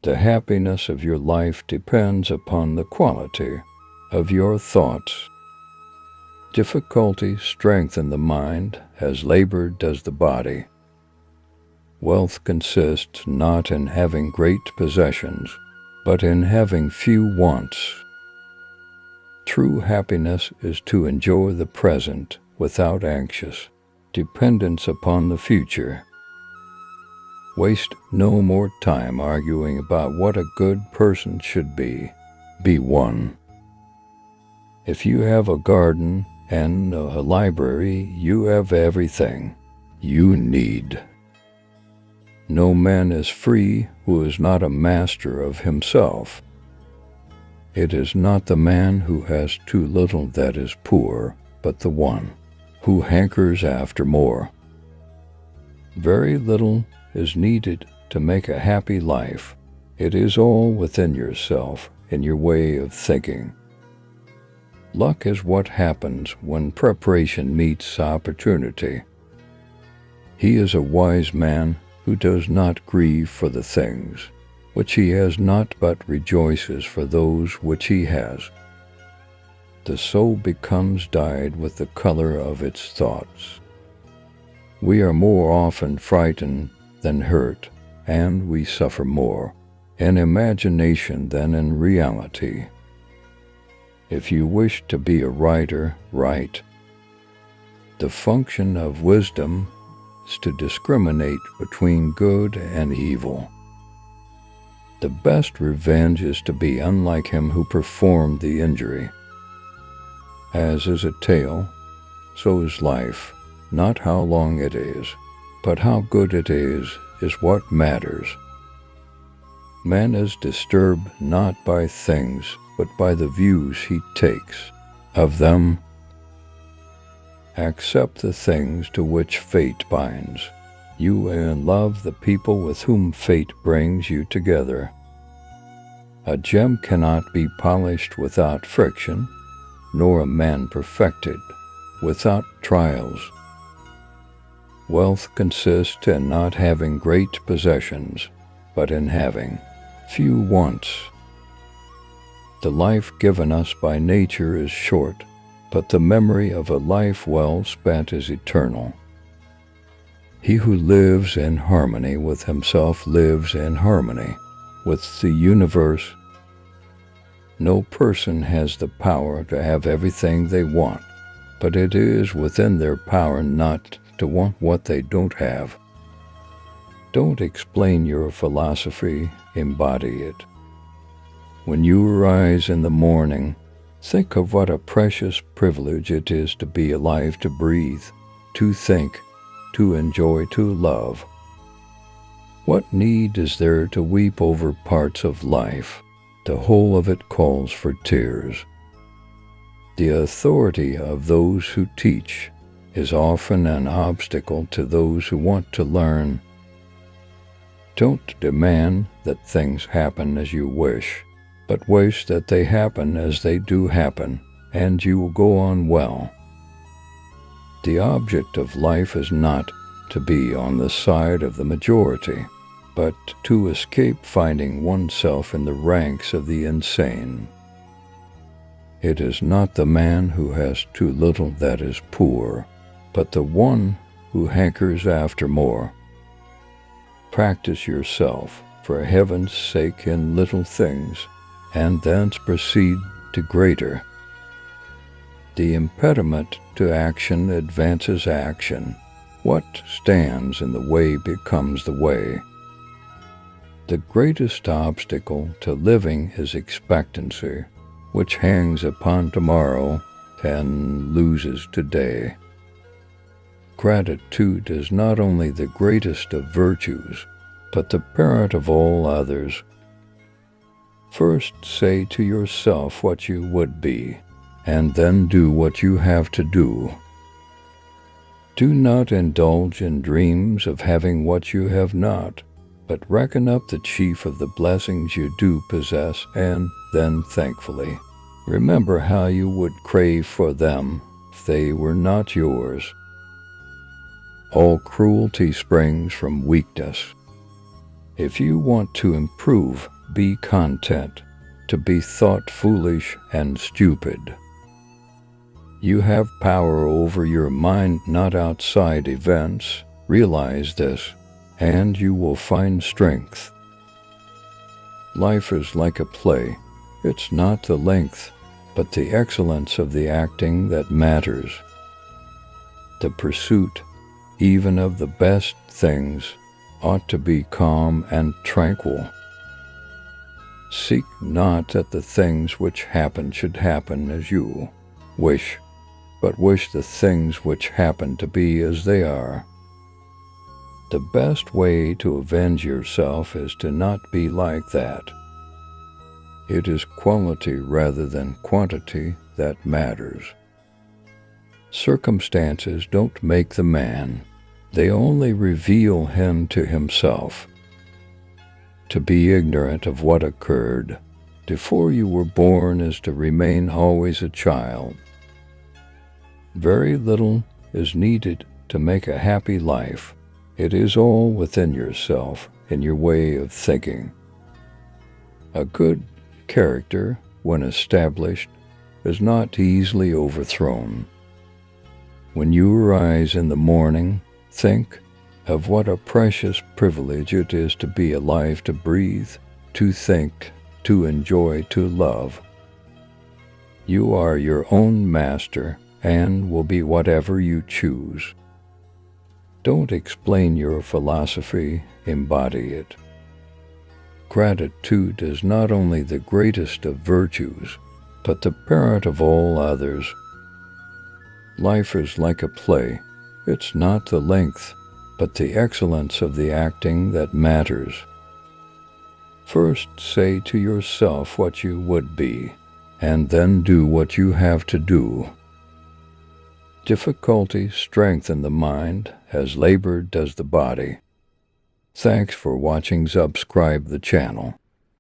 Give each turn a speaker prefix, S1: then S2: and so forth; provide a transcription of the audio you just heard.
S1: The happiness of your life depends upon the quality of your thoughts. Difficulties strengthen the mind as labor does the body. Wealth consists not in having great possessions, but in having few wants. True happiness is to enjoy the present without anxious dependence upon the future. Waste no more time arguing about what a good person should be. Be one. If you have a garden and a library, you have everything you need. No man is free who is not a master of himself. It is not the man who has too little that is poor, but the one who hankers after more. Very little is needed to make a happy life. It is all within yourself, in your way of thinking. Luck is what happens when preparation meets opportunity. He is a wise man who does not grieve for the things which he has not, but rejoices for those which he has. The soul becomes dyed with the color of its thoughts. We are more often frightened than hurt, and we suffer more in imagination than in reality. If you wish to be a writer, write. The function of wisdom is to discriminate between good and evil. The best revenge is to be unlike him who performed the injury. As is a tale, so is life. Not how long it is, but how good it is what matters. Man is disturbed not by things, but by the views he takes of them. Accept the things to which fate binds you, and love the people with whom fate brings you together. A gem cannot be polished without friction, nor a man perfected without trials. Wealth consists in not having great possessions, but in having few wants. The life given us by nature is short, but the memory of a life well spent is eternal. He who lives in harmony with himself lives in harmony with the universe. No person has the power to have everything they want, but it is within their power not to want what they don't have. Don't explain your philosophy, embody it. When you arise in the morning, think of what a precious privilege it is to be alive, to breathe, to think, to enjoy, to love. What need is there to weep over parts of life? The whole of it calls for tears. The authority of those who teach is often an obstacle to those who want to learn. Don't demand that things happen as you wish, but wish that they happen as they do happen, and you will go on well. The object of life is not to be on the side of the majority, but to escape finding oneself in the ranks of the insane. It is not the man who has too little that is poor, but the one who hankers after more. Practice yourself, for heaven's sake, in little things, and thence proceed to greater. The impediment to action advances action. What stands in the way becomes the way. The greatest obstacle to living is expectancy, which hangs upon tomorrow and loses today. Gratitude is not only the greatest of virtues, but the parent of all others. First say to yourself what you would be, and then do what you have to do. Do not indulge in dreams of having what you have not, but reckon up the chief of the blessings you do possess, and then thankfully remember how you would crave for them if they were not yours. All cruelty springs from weakness. If you want to improve, be content to be thought foolish and stupid. You have power over your mind, not outside events. Realize this, and you will find strength. Life is like a play. It's not the length, but the excellence of the acting that matters. The pursuit, even of the best things, ought to be calm and tranquil. Seek not that the things which happen should happen as you wish, but wish the things which happen to be as they are. The best way to avenge yourself is to not be like that. It is quality rather than quantity that matters. Circumstances don't make the man. They only reveal him to himself. To be ignorant of what occurred before you were born is to remain always a child. Very little is needed to make a happy life. It is all within yourself, in your way of thinking. A good character, when established, is not easily overthrown. When you arise in the morning, think of what a precious privilege it is to be alive, to breathe, to think, to enjoy, to love. You are your own master and will be whatever you choose. Don't explain your philosophy, embody it. Gratitude is not only the greatest of virtues, but the parent of all others. Life is like a play. It's not the length, but the excellence of the acting that matters. First say to yourself what you would be, and then do what you have to do. Difficulties strengthen the mind, as labor does the body. Thanks for watching. Subscribe the channel.